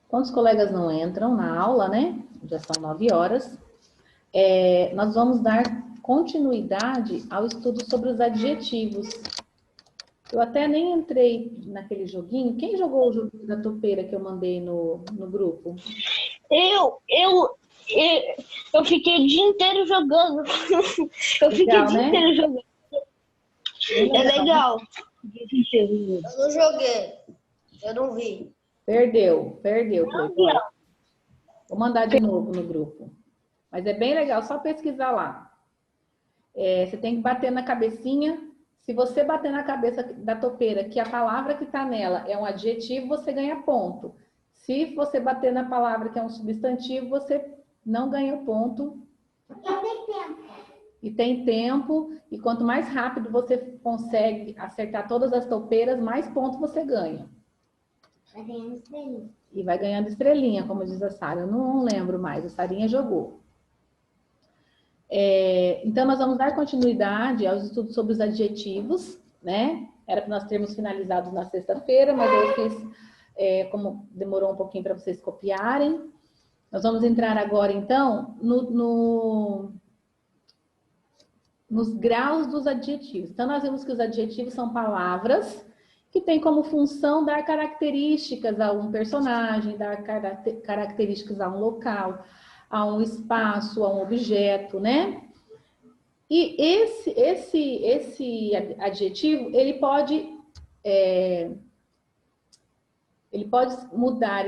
Quando os colegas não entram na aula, né? Já são 9 horas. Nós vamos dar continuidade ao estudo sobre os adjetivos. Eu até nem entrei naquele joguinho. Quem jogou o joguinho da topeira que eu mandei no grupo? Eu fiquei o dia inteiro jogando. Eu fiquei o Legal, dia né? inteiro jogando. Bem É legal. legal. Eu não joguei. Eu não vi. Perdeu, Cleiton. Vou mandar de novo no grupo. Mas é bem legal, só pesquisar lá. Você tem que bater na cabecinha. Se você bater na cabeça da topeira que a palavra que está nela é um adjetivo, você ganha ponto. Se você bater na palavra que é um substantivo, você não ganha ponto. E tem tempo. E quanto mais rápido você consegue acertar todas as topeiras, mais pontos você ganha. Vai ganhando estrelinha. E vai ganhando estrelinha, como diz a Sara. Eu não lembro mais, a Sarinha jogou. Então, nós vamos dar continuidade aos estudos sobre os adjetivos, né? Era para nós termos finalizado na sexta-feira, mas eu fiz, como demorou um pouquinho para vocês copiarem. Nós vamos entrar agora, então, nos graus dos adjetivos. Então, nós vimos que os adjetivos são palavras que têm como função dar características a um personagem, dar características a um local, a um espaço, a um objeto, né? E esse adjetivo, ele pode mudar,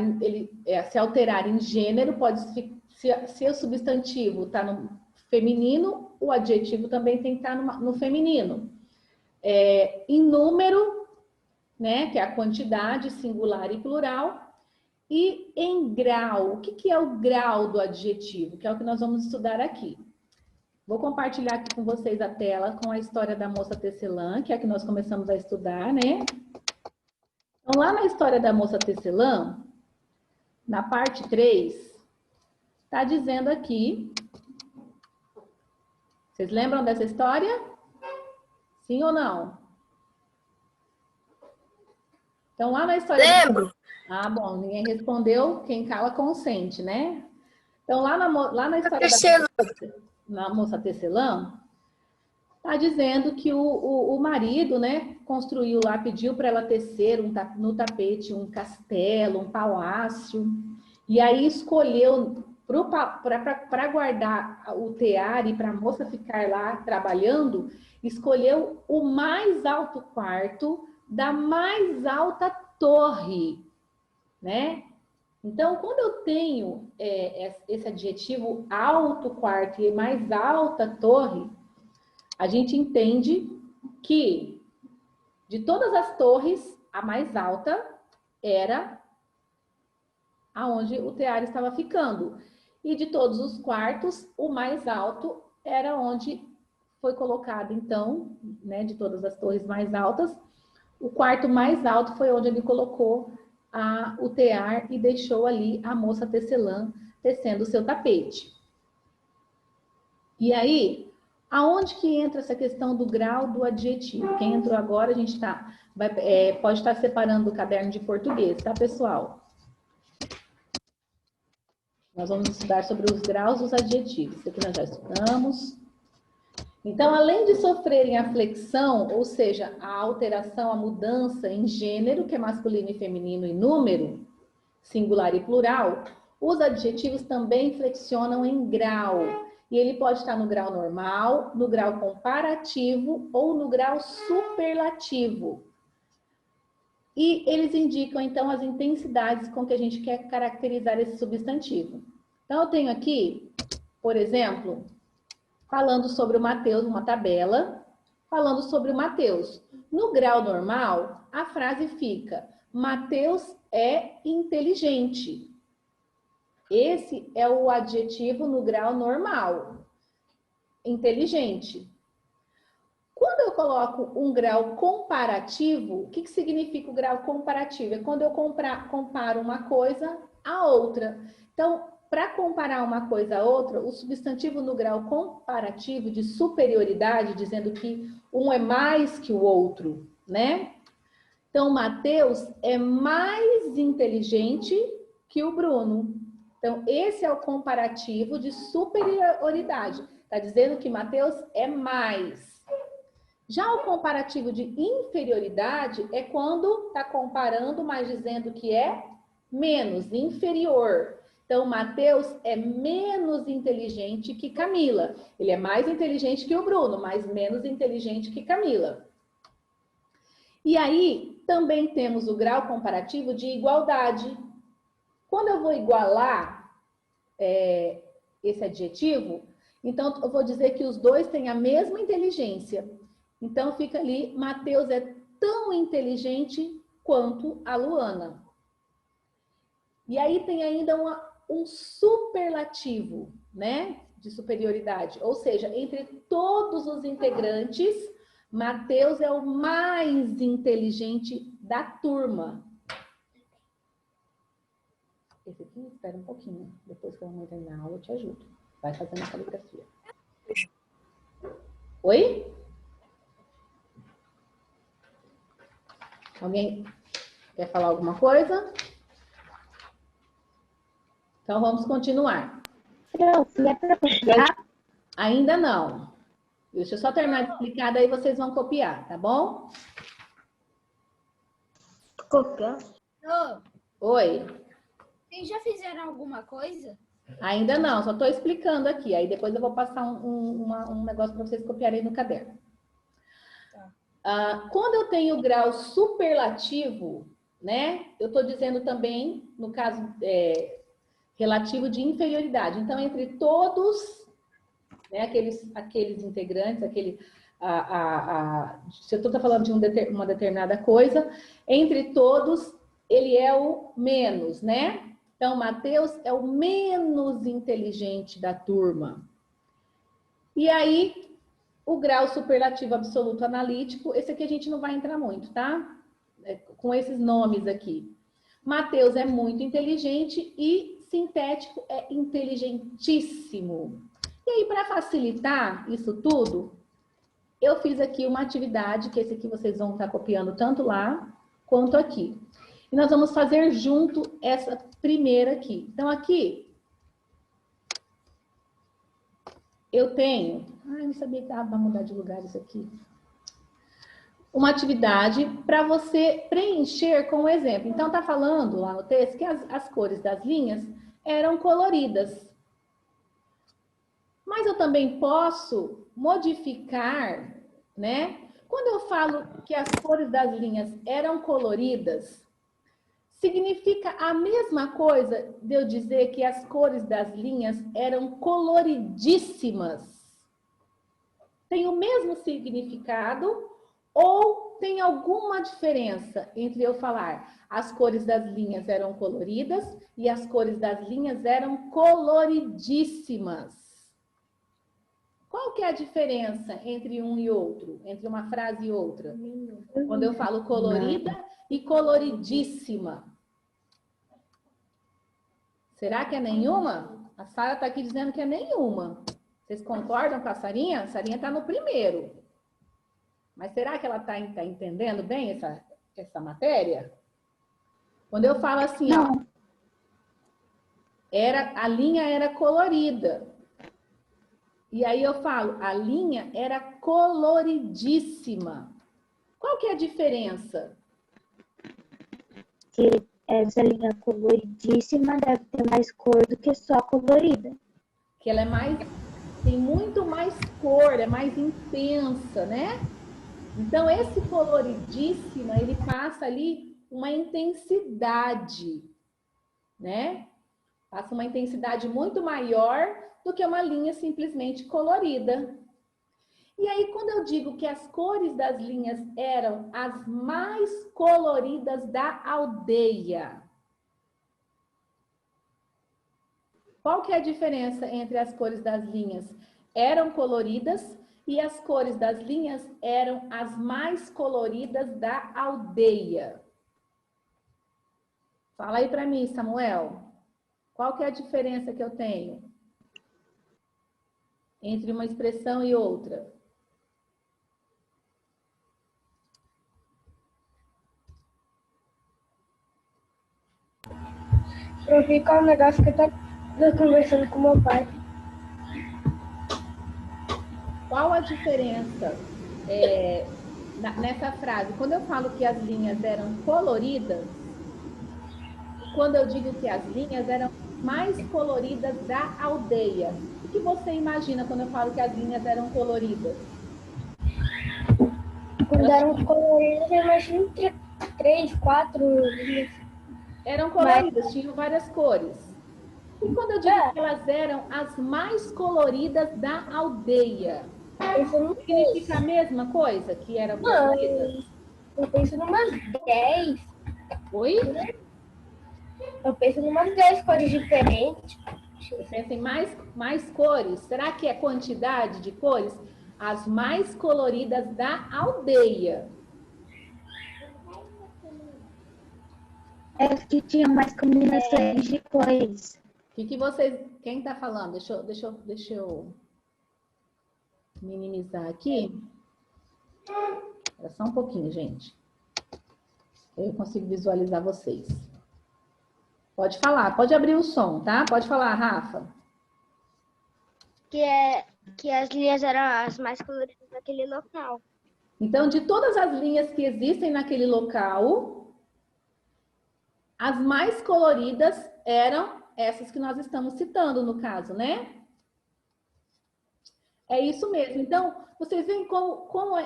se alterar em gênero, se o substantivo está no feminino, o adjetivo também tem que estar no feminino. Em número, né, que é a quantidade singular e plural, e em grau. O que é o grau do adjetivo? Que é o que nós vamos estudar aqui. Vou compartilhar aqui com vocês a tela com a história da moça tecelã, que é a que nós começamos a estudar, né? Então, lá na história da moça tecelã, na parte 3, está dizendo aqui... Vocês lembram dessa história? Sim ou não? Então, lá na história... Lembro. Ah, bom, ninguém respondeu. Quem cala consente, né? Então, lá na história da moça tecelã, está dizendo que o marido, né, construiu lá, pediu para ela tecer no tapete um castelo, um palácio, e aí escolheu para guardar o tear e para a moça ficar lá trabalhando, escolheu o mais alto quarto da mais alta torre, né? Então, quando eu tenho esse adjetivo alto quarto e mais alta torre, a gente entende que de todas as torres, a mais alta era aonde o tear estava ficando. E de todos os quartos, o mais alto era onde foi colocado, então, né, de todas as torres mais altas, o quarto mais alto foi onde ele colocou o tear e deixou ali a moça tecelã tecendo o seu tapete. E aí, aonde que entra essa questão do grau do adjetivo? Quem entrou agora, a gente pode estar separando o caderno de português, tá, pessoal? Nós vamos estudar sobre os graus dos adjetivos. Isso aqui nós já estudamos. Então, além de sofrerem a flexão, ou seja, a alteração, a mudança em gênero, que é masculino e feminino em número, singular e plural, os adjetivos também flexionam em grau. E ele pode estar no grau normal, no grau comparativo ou no grau superlativo. E eles indicam, então, as intensidades com que a gente quer caracterizar esse substantivo. Então, eu tenho aqui, por exemplo, falando sobre o Mateus, uma tabela, falando sobre o Mateus. No grau normal, a frase fica: Mateus é inteligente. Esse é o adjetivo no grau normal, inteligente. Quando eu coloco um grau comparativo, o que significa o grau comparativo? É quando eu comparo uma coisa a outra. Então, para comparar uma coisa a outra, o substantivo no grau comparativo de superioridade, dizendo que um é mais que o outro, né? Então, Mateus é mais inteligente que o Bruno. Então, esse é o comparativo de superioridade. Está dizendo que Mateus é mais. Já o comparativo de inferioridade é quando está comparando, mas dizendo que é menos, inferior. Então, Mateus é menos inteligente que Camila. Ele é mais inteligente que o Bruno, mas menos inteligente que Camila. E aí, também temos o grau comparativo de igualdade. Quando eu vou igualar esse adjetivo, então eu vou dizer que os dois têm a mesma inteligência. Então fica ali, Mateus é tão inteligente quanto a Luana. E aí tem ainda um superlativo, né, de superioridade. Ou seja, entre todos os integrantes, Mateus é o mais inteligente da turma. Esse aqui, espera um pouquinho. Depois que eu vou terminar a aula, eu te ajudo. Vai fazendo a caligrafia. Oi? Alguém quer falar alguma coisa? Então, vamos continuar. Não, é para copiar? Ainda não. Deixa eu só terminar de explicar, daí vocês vão copiar, tá bom? Copiar? Oi? Vocês já fizeram alguma coisa? Ainda não, só estou explicando aqui. Aí depois eu vou passar um negócio para vocês copiarem no caderno. Quando eu tenho grau superlativo, né? Eu estou dizendo também, no caso relativo de inferioridade. Então, entre todos, né, aqueles integrantes, se eu estou falando de uma determinada coisa, entre todos, ele é o menos, né? Então, Mateus é o menos inteligente da turma. E aí, o grau superlativo absoluto analítico, esse aqui a gente não vai entrar muito, tá? Com esses nomes aqui. Mateus é muito inteligente e sintético é inteligentíssimo. E aí, para facilitar isso tudo, eu fiz aqui uma atividade, que esse aqui vocês vão estar copiando tanto lá quanto aqui. E nós vamos fazer junto essa primeira aqui. Então, aqui, eu tenho... Ai, não sabia que dava para mudar de lugar isso aqui. Uma atividade para você preencher com o exemplo. Então, tá falando lá no texto que as cores das linhas eram coloridas. Mas eu também posso modificar, né? Quando eu falo que as cores das linhas eram coloridas, significa a mesma coisa de eu dizer que as cores das linhas eram coloridíssimas. Tem o mesmo significado ou tem alguma diferença entre eu falar as cores das linhas eram coloridas e as cores das linhas eram coloridíssimas? Qual que é a diferença entre um e outro, entre uma frase e outra? Quando eu falo colorida e coloridíssima. Será que é nenhuma? A Sara está aqui dizendo que é nenhuma. Vocês concordam com a Sarinha? A Sarinha está no primeiro. Mas será que ela está entendendo bem essa matéria? Quando eu falo assim, ó, a linha era colorida. E aí eu falo, a linha era coloridíssima. Qual que é a diferença? Que essa linha coloridíssima deve ter mais cor do que só colorida. Que ela tem muito mais cor, é mais intensa, né? Então, esse coloridíssima, ele passa ali uma intensidade, né? Passa uma intensidade muito maior do que uma linha simplesmente colorida. E aí, quando eu digo que as cores das linhas eram as mais coloridas da aldeia, qual que é a diferença entre as cores das linhas? Eram coloridas e as cores das linhas eram as mais coloridas da aldeia. Fala aí para mim, Samuel. Qual que é a diferença que eu tenho entre uma expressão e outra? Eu fico um negócio que eu tô conversando com meu pai. Qual a diferença nessa frase? Quando eu falo que as linhas eram coloridas, quando eu digo que as linhas eram mais coloridas da aldeia, o que você imagina quando eu falo que as linhas eram coloridas? Quando eram coloridas, eu imagino 3, 4 linhas. Eram coloridas, tinham várias cores. E quando eu digo que elas eram as mais coloridas da aldeia, significa a mesma coisa que eram coloridas? Eu penso numas 10. Oi? Eu penso numas 10 cores diferentes. Você pensa em mais cores? Será que é quantidade de cores? As mais coloridas da aldeia. É que tinha mais combinações de cores. O que vocês... Quem está falando? Deixa eu minimizar aqui. Espera só um pouquinho, gente. Eu consigo visualizar vocês. Pode falar, pode abrir o som, tá? Pode falar, Rafa. Que as linhas eram as mais coloridas daquele local. Então, de todas as linhas que existem naquele local, as mais coloridas eram essas que nós estamos citando, no caso, né? É isso mesmo. Então, vocês veem como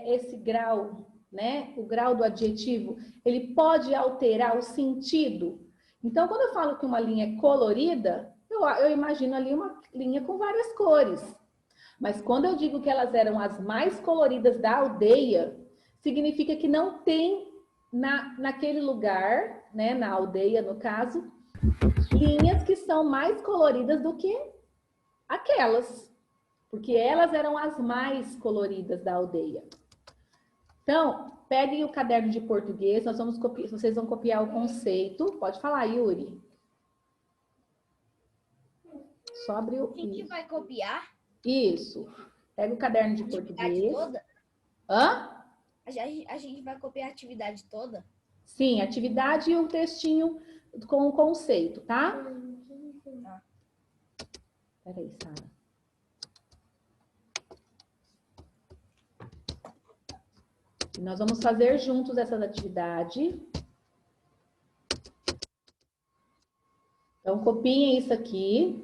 esse grau, né? O grau do adjetivo, ele pode alterar o sentido. Então, quando eu falo que uma linha é colorida, eu imagino ali uma linha com várias cores. Mas quando eu digo que elas eram as mais coloridas da aldeia, significa que não tem naquele lugar, né, na aldeia, no caso, linhas que são mais coloridas do que aquelas. Porque elas eram as mais coloridas da aldeia. Então, peguem o caderno de português, vocês vão copiar o conceito. Pode falar, Yuri. Só abre o... Quem que vai copiar? Isso. Pega o caderno de português. Toda? Hã? A gente vai copiar a atividade toda? Sim, atividade e o textinho com o conceito, tá? Peraí, Sara. Nós vamos fazer juntos essa atividade. Então, copiem isso aqui,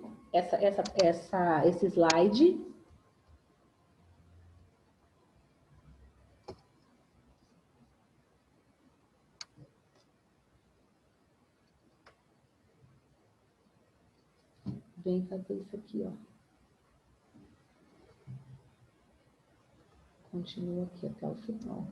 esse slide. Vem fazer isso aqui, ó. Continua aqui até o final.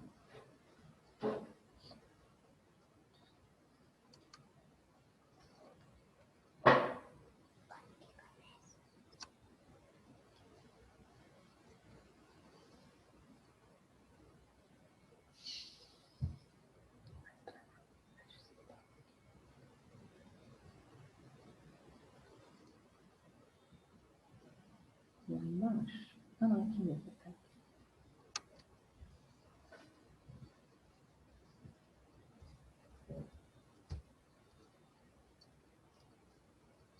Lá embaixo. Ah, não, aqui mesmo.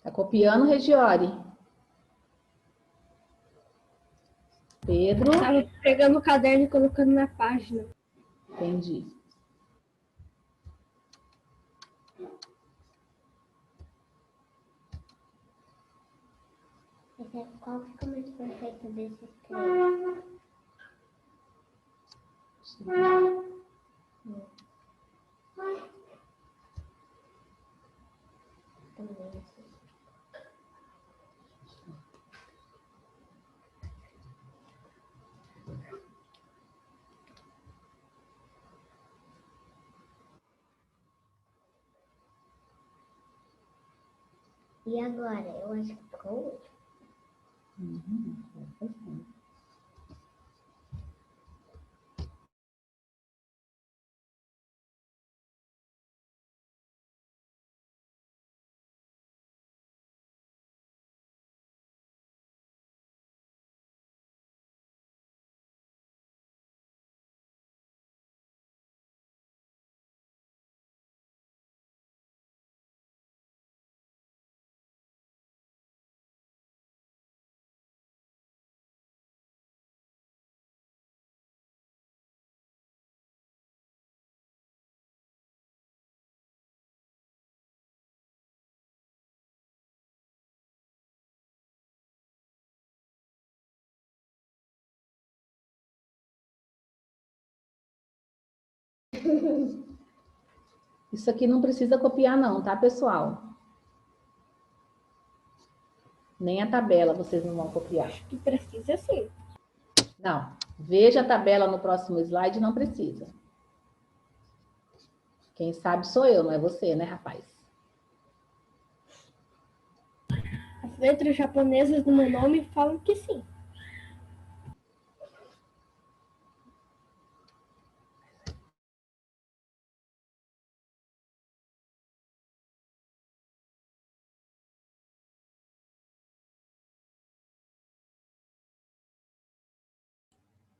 Tá copiando, Regiore? Pedro? Tava pegando o caderno e colocando na página. Entendi. Qual fica mais perfeito desses três? E agora? Eu acho que ficou ótimo. Isso aqui não precisa copiar não, tá, pessoal? Nem a tabela vocês não vão copiar. Acho que precisa sim. Não, veja a tabela no próximo slide, não precisa. Quem sabe sou eu, não é você, né, rapaz? As letras japonesas do meu nome falam que sim.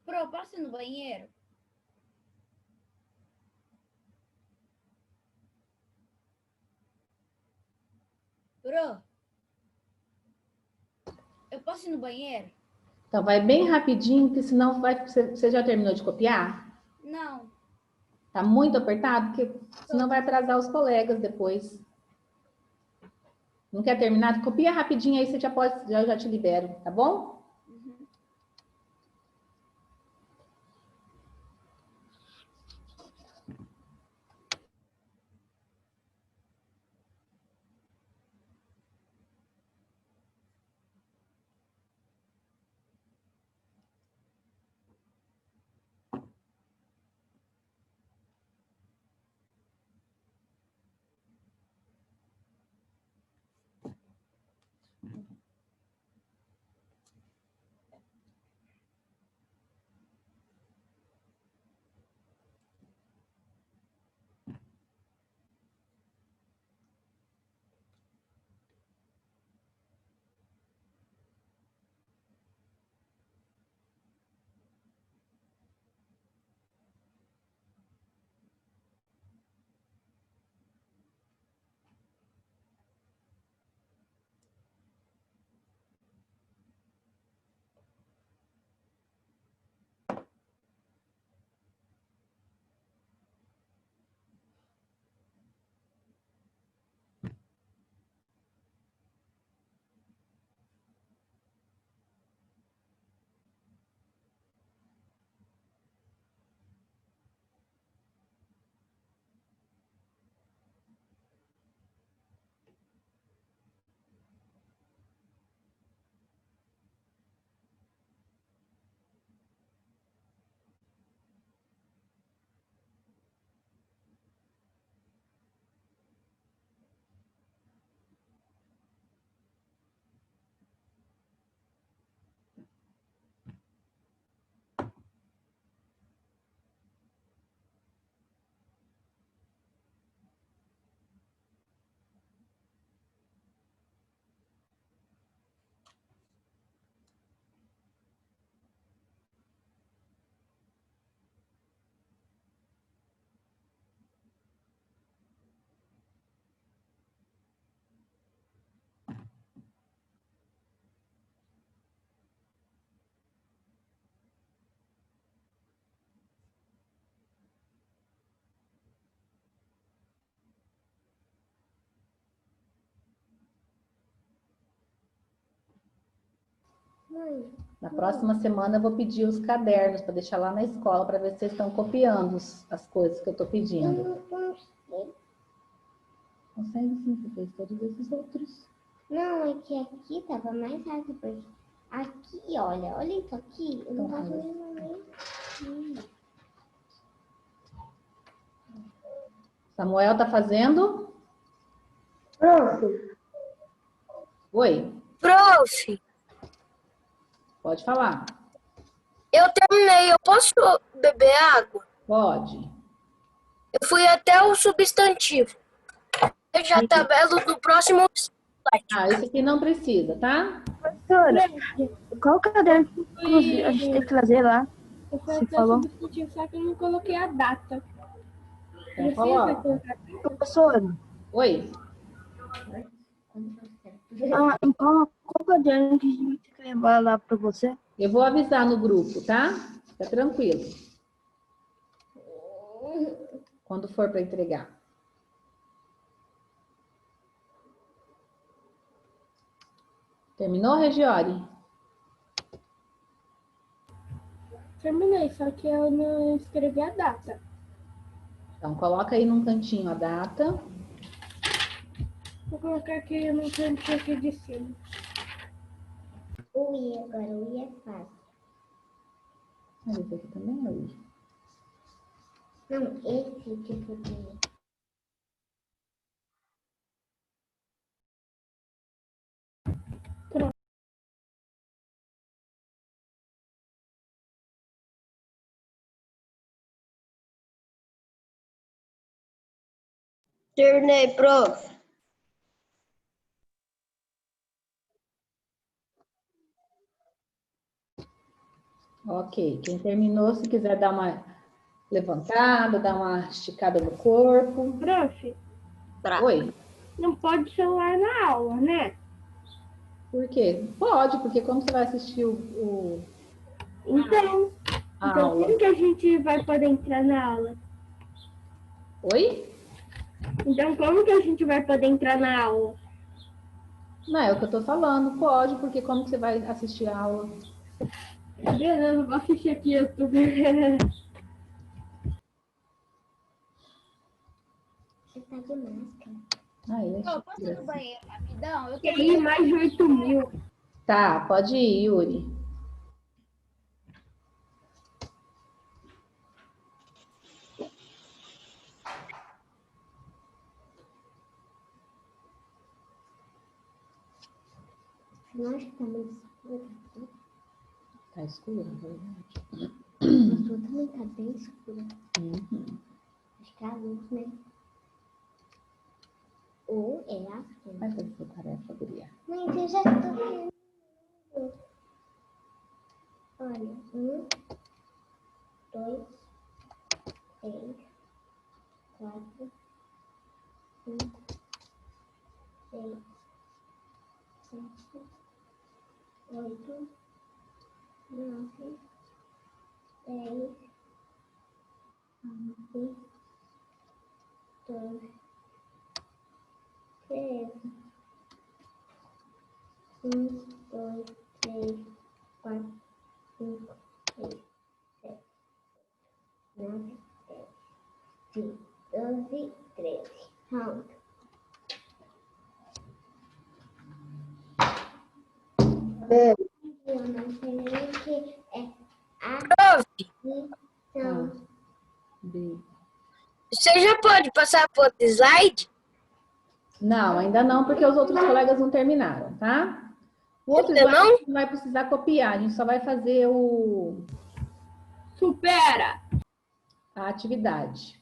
Pro, posso ir no banheiro? Pro, eu posso ir no banheiro? Então, vai bem rapidinho, porque senão você já terminou de copiar? Não. Tá muito apertado, porque senão vai atrasar os colegas depois. Não quer terminar? Copia rapidinho, aí você já pode, já te libero, tá bom? Na próxima semana eu vou pedir os cadernos para deixar lá na escola para ver se vocês estão copiando as coisas que eu estou pedindo. Consegue sim, você fez todos esses outros. Não, é que aqui tava mais fácil, porque aqui, olha isso aqui, eu não Então, tava faz. vendo nem. Samuel tá fazendo? Prof, Oi, Prof, pode falar. eu terminei. Eu posso beber água? Pode. Eu fui até o substantivo. Veja a tabela do próximo slide. Ah, esse aqui não precisa, tá? Professora, qual caderno que a gente tem que trazer lá? Eu fui Você até falou? o substantivo, só que eu não coloquei a data. Então, Precisa coloca. colocar. Professora, Oi, em qual caderno que a gente tem que levar lá para você? eu vou avisar no grupo, tá? Fica tranquilo. Quando for para entregar. Terminou, Regiori? Terminei, só que eu não escrevi a data. Então, coloca aí num cantinho a data. Vou colocar aqui no cantinho aqui de cima. O I agora, o I é fácil. Olha, esse aqui também é o I. Não, esse tipo de... Terminei, prof. Ok, quem terminou, se quiser dar uma levantada, dar uma esticada no corpo. Prof, Oi? não pode celular na aula, né? Por quê? Pode, porque como você vai assistir Então, a então aula? como que a gente vai poder entrar na aula? Oi? Então, como que a gente vai poder entrar na aula? Não, é o que eu tô falando. Pode, porque como que você vai assistir a aula? Beleza, vou assistir aqui YouTube. Você tá de máscara. Ah, ele é Ô, posso ir chique, no assim. banheiro rapidão? Eu Tem queria... mais de 8.000. Tá, pode ir, Yuri. Você não acha que tá muito escuro? Tá escuro, na verdade. A sua também tá bem escura. Uhum. Acho que é a luz, né? Ou é a sua. Vai fazer sua tarefa, guria. Mas eu já tô vendo. Olha, 1, 2, 3, 4, 5, 6, 7, 8, 9, 10, 11, 12, 13. 1, 2, 3, 4, 5, 6, 7, 9, 10, 11, 13. Pronto. Eu não sei nem o que é Prof, adição. B. você já pode passar para outro slide? Não, ainda não, porque os outros colegas não terminaram, tá? O outro Ainda slide não? a gente não vai precisar copiar, a gente só vai fazer Supera! a atividade.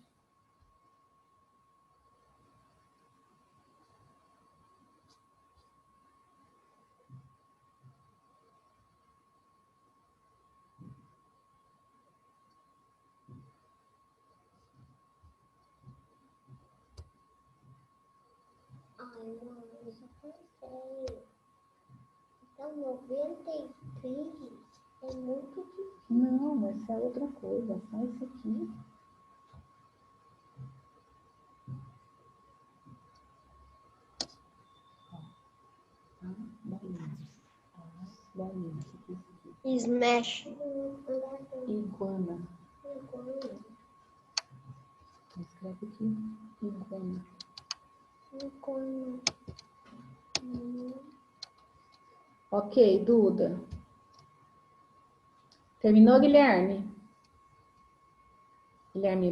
Ai, não, eu já cansei. Então, 93 é muito difícil. Não, essa é outra coisa, só isso aqui. Bolinha. Smash. Iguana. Escreve aqui. Iguana. Ok, Duda. Terminou, Guilherme? Guilherme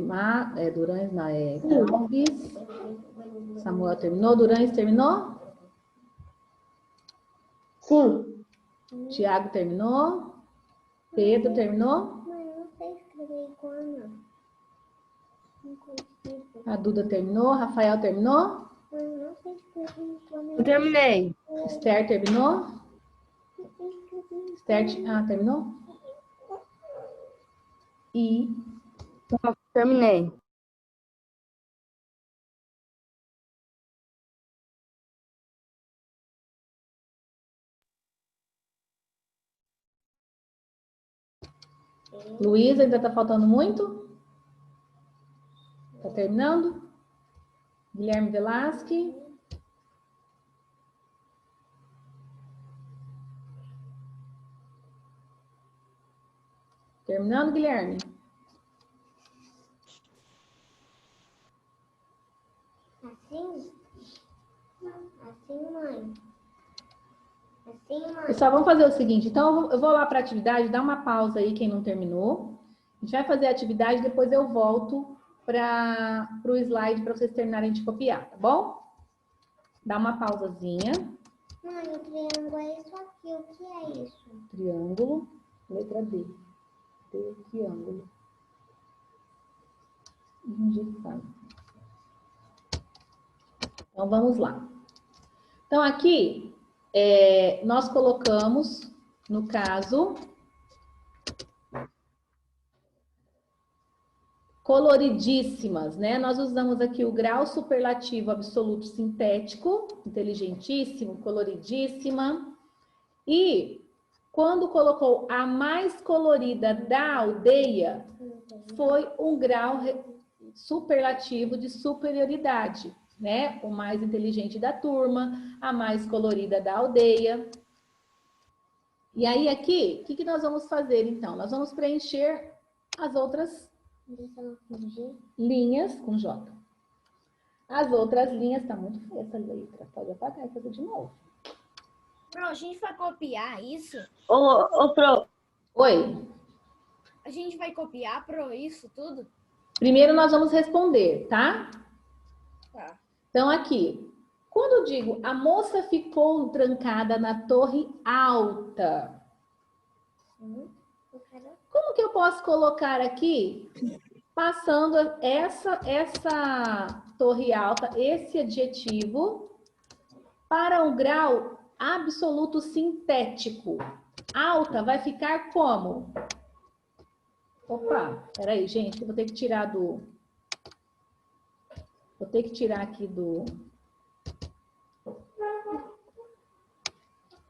Durães, Alves. Samuel terminou? Durães terminou? Sim. Tiago terminou? Pedro terminou? Mas eu não sei escrever iguana. Não consigo. A Duda terminou? Rafael terminou? Mas eu não sei escrever iguana. Eu terminei. Esther terminou? Eu sei escrever Esther, terminou? E Terminei. Luísa, ainda está faltando muito? Está terminando? Guilherme Velasque. Terminando, Guilherme? Assim? Assim, mãe. Assim, mãe. Pessoal, vamos fazer o seguinte. Então, eu vou lá para a atividade, dá uma pausa aí, quem não terminou. A gente vai fazer a atividade, depois eu volto para o slide para vocês terminarem de copiar, tá bom? Dá uma pausazinha. Mãe, o triângulo é isso aqui. O que é isso? Triângulo, letra D. D, triângulo. Injeção. Então, vamos lá. Então, aqui, nós colocamos, no caso, coloridíssimas, né? Nós usamos aqui o grau superlativo absoluto sintético, inteligentíssimo, coloridíssima. E quando colocou a mais colorida da aldeia, foi um grau superlativo de superioridade, né? O mais inteligente da turma, a mais colorida da aldeia. E aí aqui, o que nós vamos fazer então? Nós vamos preencher as outras linhas com J. As outras linhas, tá muito feia essa letra, pode apagar e fazer de novo. Pro, a gente vai copiar isso? Ô, Pro, Oi. A gente vai copiar, Pro, isso tudo? Primeiro nós vamos responder, tá? Tá. Então aqui, quando eu digo a moça ficou trancada na torre alta, como que eu posso colocar aqui, passando essa torre alta, esse adjetivo, para um grau absoluto sintético? Alta vai ficar como? Opa, peraí, gente, eu vou ter que tirar do... Vou ter que tirar aqui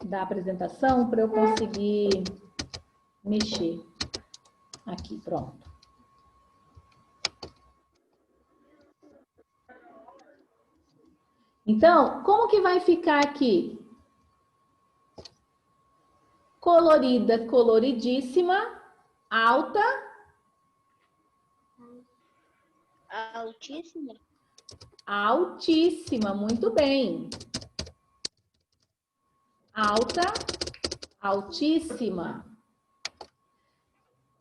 da apresentação para eu conseguir mexer. Aqui, pronto. Então, como que vai ficar aqui? Colorida, coloridíssima, alta. Altíssima. Altíssima, muito bem. Alta, altíssima.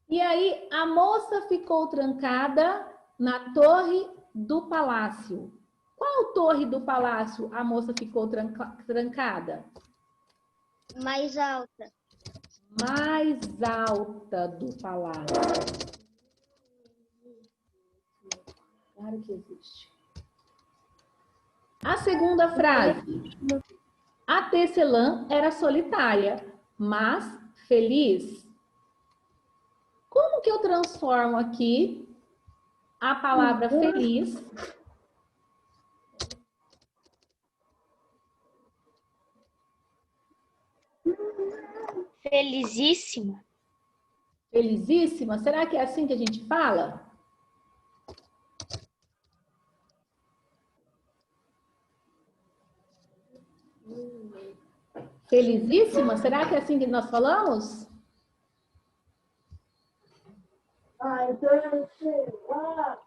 E aí, a moça ficou trancada na torre do palácio. Qual torre do palácio a moça ficou trancada? Mais alta. Mais alta do palácio. Claro que existe. A segunda frase. A tecelã era solitária, mas feliz. Como que eu transformo aqui a palavra feliz? Felizíssima. Felizíssima? Será que é assim que a gente fala? Felizíssima? Será que é assim que nós falamos?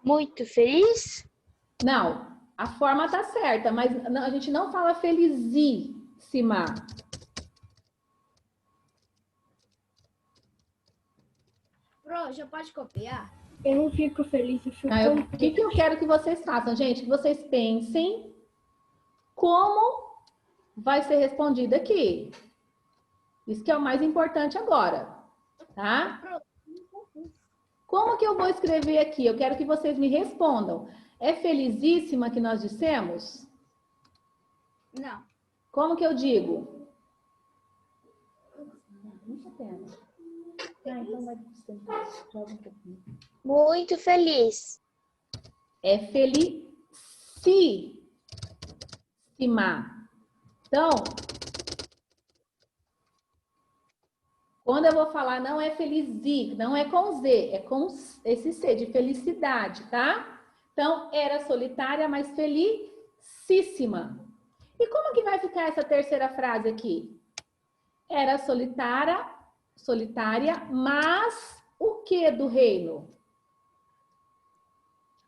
Muito feliz? Não, a forma tá certa, mas a gente não fala felizíssima. Pro, já pode copiar? Eu não fico feliz, eu fico O que eu quero que vocês façam, gente? Que vocês pensem como vai ser respondido aqui. Isso que é o mais importante agora, tá? Como que eu vou escrever aqui? Eu quero que vocês me respondam. É felizíssima que nós dissemos? Não. Como que eu digo? Muito feliz. É felicíssima. Então, quando eu vou falar não é felizi, não é com Z, é com esse C de felicidade, tá? Então, era solitária, mas felicíssima. E como que vai ficar essa terceira frase aqui? Era solitária, mas o que do reino?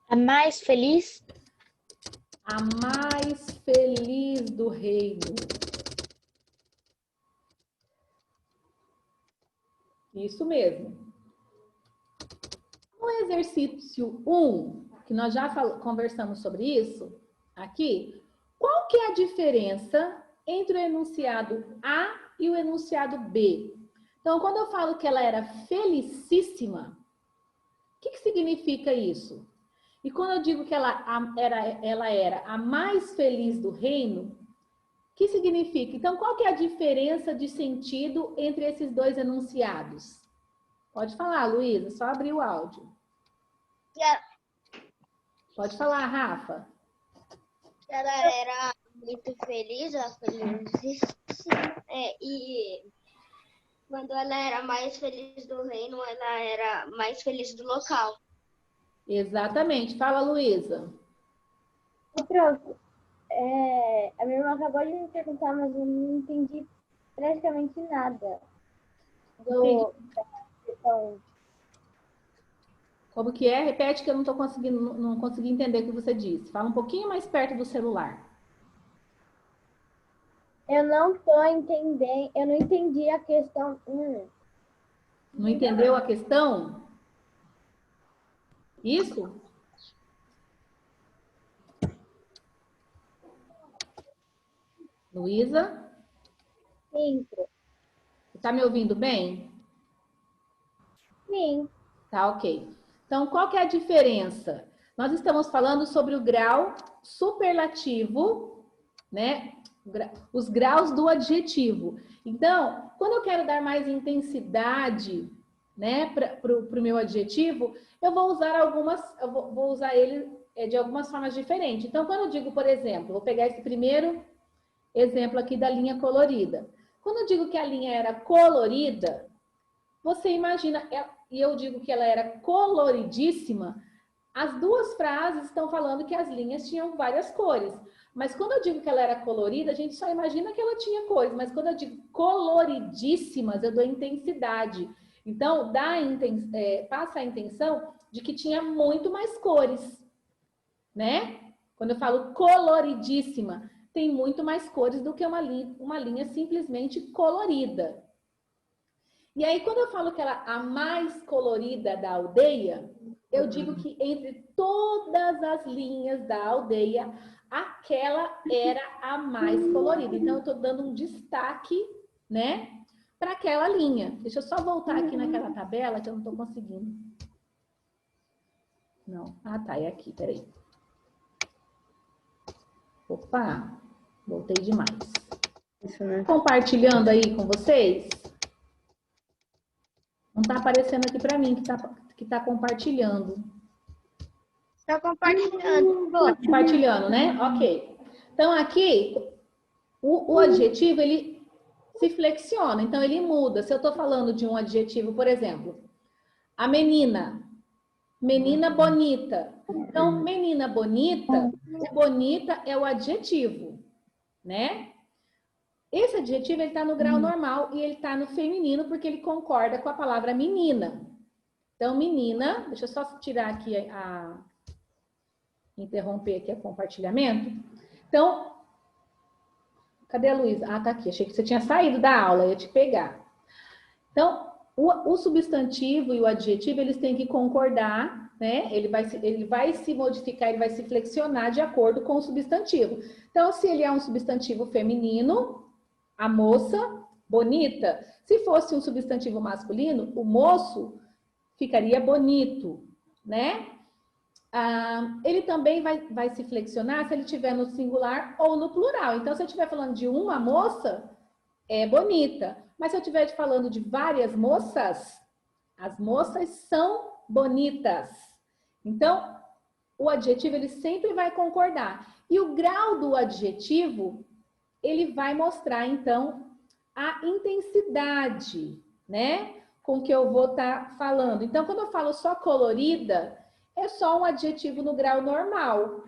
A mais feliz? A mais feliz do reino. Isso mesmo. No exercício 1, que nós já conversamos sobre isso, aqui, qual que é a diferença entre o enunciado A e o enunciado B? Então, quando eu falo que ela era felicíssima, o que significa isso? E quando eu digo que ela era a mais feliz do reino, o que significa? Então, qual que é a diferença de sentido entre esses dois enunciados? Pode falar, Luísa, só abrir o áudio. Pode falar, Rafa. Ela era muito feliz, ela felizíssima, e quando ela era mais feliz do reino, ela era mais feliz do local. Exatamente. Fala, Luísa. Pronto. A minha irmã acabou de me perguntar, mas eu não entendi praticamente nada da questão. Como que é? Repete que eu não consegui entender o que você disse. Fala um pouquinho mais perto do celular. Eu não tô entendendo, eu não entendi a questão. Não entendeu a questão? Isso? Luísa? Sim. Você está me ouvindo bem? Sim. Tá, ok. Então, qual que é a diferença? Nós estamos falando sobre o grau superlativo, né? Os graus do adjetivo. Então, quando eu quero dar mais intensidade, né, para o meu adjetivo, eu vou usar vou usar ele de algumas formas diferentes. Então, quando eu digo, por exemplo, vou pegar esse primeiro exemplo aqui da linha colorida. Quando eu digo que a linha era colorida, você imagina, e eu digo que ela era coloridíssima, as duas frases estão falando que as linhas tinham várias cores. Mas quando eu digo que ela era colorida, a gente só imagina que ela tinha cores. Mas quando eu digo coloridíssimas, eu dou intensidade. Então, passa a intenção de que tinha muito mais cores, né? Quando eu falo coloridíssima, tem muito mais cores do que uma linha simplesmente colorida. E aí, quando eu falo que ela é a mais colorida da aldeia, eu digo que entre todas as linhas da aldeia, aquela era a mais colorida. Então, eu estou dando um destaque, né, para aquela linha. Deixa eu só voltar aqui naquela tabela que eu não estou conseguindo. Não. Ah, tá. É aqui. Peraí. Opa. Voltei demais. Isso, né? Compartilhando aí com vocês. Não está aparecendo aqui para mim que tá compartilhando. Está compartilhando. Compartilhando, né? Ok. Então, aqui, o adjetivo, ele se flexiona. Então, ele muda. Se eu estou falando de um adjetivo, por exemplo, a menina bonita. Então, menina bonita, o bonita é o adjetivo, né? Esse adjetivo, ele está no grau normal e ele está no feminino porque ele concorda com a palavra menina. Então, menina, deixa eu só tirar aqui interromper aqui o compartilhamento. Então, cadê a Luísa? Ah, tá aqui. Achei que você tinha saído da aula, ia te pegar. Então, o substantivo e o adjetivo, eles têm que concordar, né? Ele vai se modificar, ele vai se flexionar de acordo com o substantivo. Então, se ele é um substantivo feminino, a moça, bonita. Se fosse um substantivo masculino, o moço ficaria bonito, né? Ele também vai se flexionar se ele estiver no singular ou no plural. Então, se eu estiver falando de uma moça, é bonita. Mas se eu estiver falando de várias moças, as moças são bonitas. Então, o adjetivo, ele sempre vai concordar. E o grau do adjetivo, ele vai mostrar, então, a intensidade, né? Com que eu vou estar falando. Então, quando eu falo só colorida, é só um adjetivo no grau normal.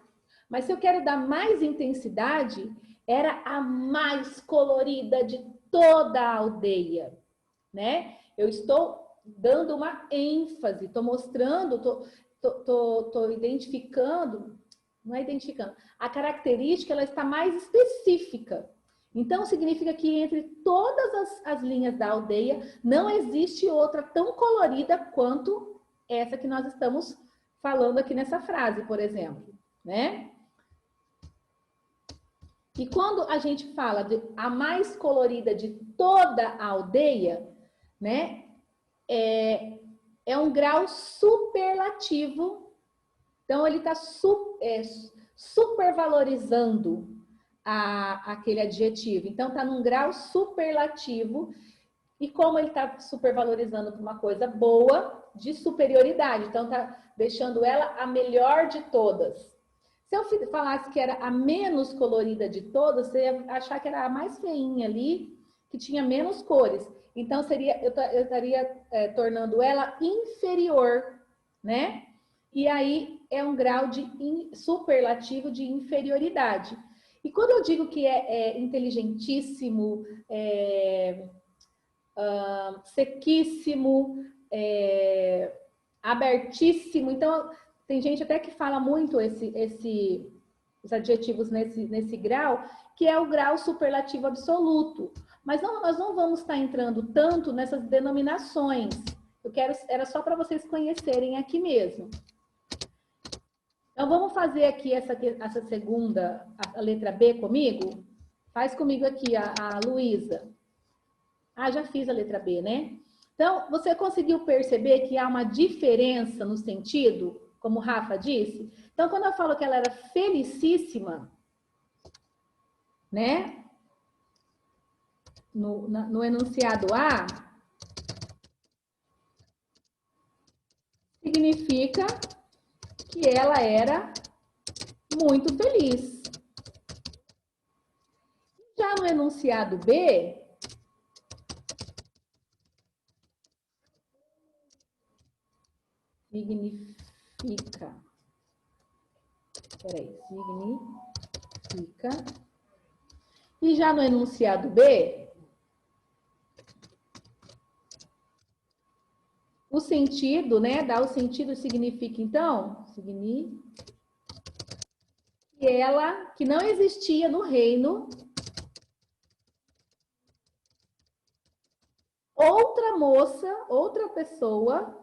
Mas se eu quero dar mais intensidade, era a mais colorida de toda a aldeia, né? Eu estou dando uma ênfase, estou mostrando, estou identificando não é identificando. A característica, ela está mais específica. Então, significa que entre todas as linhas da aldeia, não existe outra tão colorida quanto essa que nós estamos falando aqui nessa frase, por exemplo, né? E quando a gente fala de a mais colorida de toda a aldeia, né? É um grau superlativo. Então, ele está supervalorizando aquele adjetivo. Então, está num grau superlativo. E como ele está supervalorizando para uma coisa boa, de superioridade. Então, está deixando ela a melhor de todas. Se eu falasse que era a menos colorida de todas, você ia achar que era a mais feinha ali, que tinha menos cores. Então, eu estaria tornando ela inferior, né? E aí é um grau de superlativo de inferioridade. E quando eu digo que é inteligentíssimo, sequíssimo, abertíssimo, então tem gente até que fala muito os adjetivos nesse grau, que é o grau superlativo absoluto. Mas nós não vamos estar entrando tanto nessas denominações. Era só para vocês conhecerem aqui mesmo. Então, vamos fazer aqui essa segunda, a letra B comigo? Faz comigo aqui, a Luísa. Ah, já fiz a letra B, né? Então, você conseguiu perceber que há uma diferença no sentido, como o Rafa disse? Então, quando eu falo que ela era felicíssima, né? No enunciado A, significa que ela era muito feliz. Já no enunciado B, significa. E já no enunciado B, o sentido, né? Dar o sentido significa, então, que não existia no reino outra moça, outra pessoa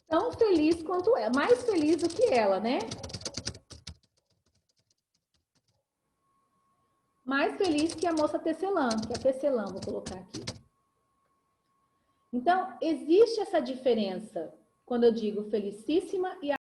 tão feliz quanto ela, mais feliz do que ela, né? Mais feliz que a moça tecelã, que a tecelã, vou colocar aqui. Então, existe essa diferença quando eu digo felicíssima e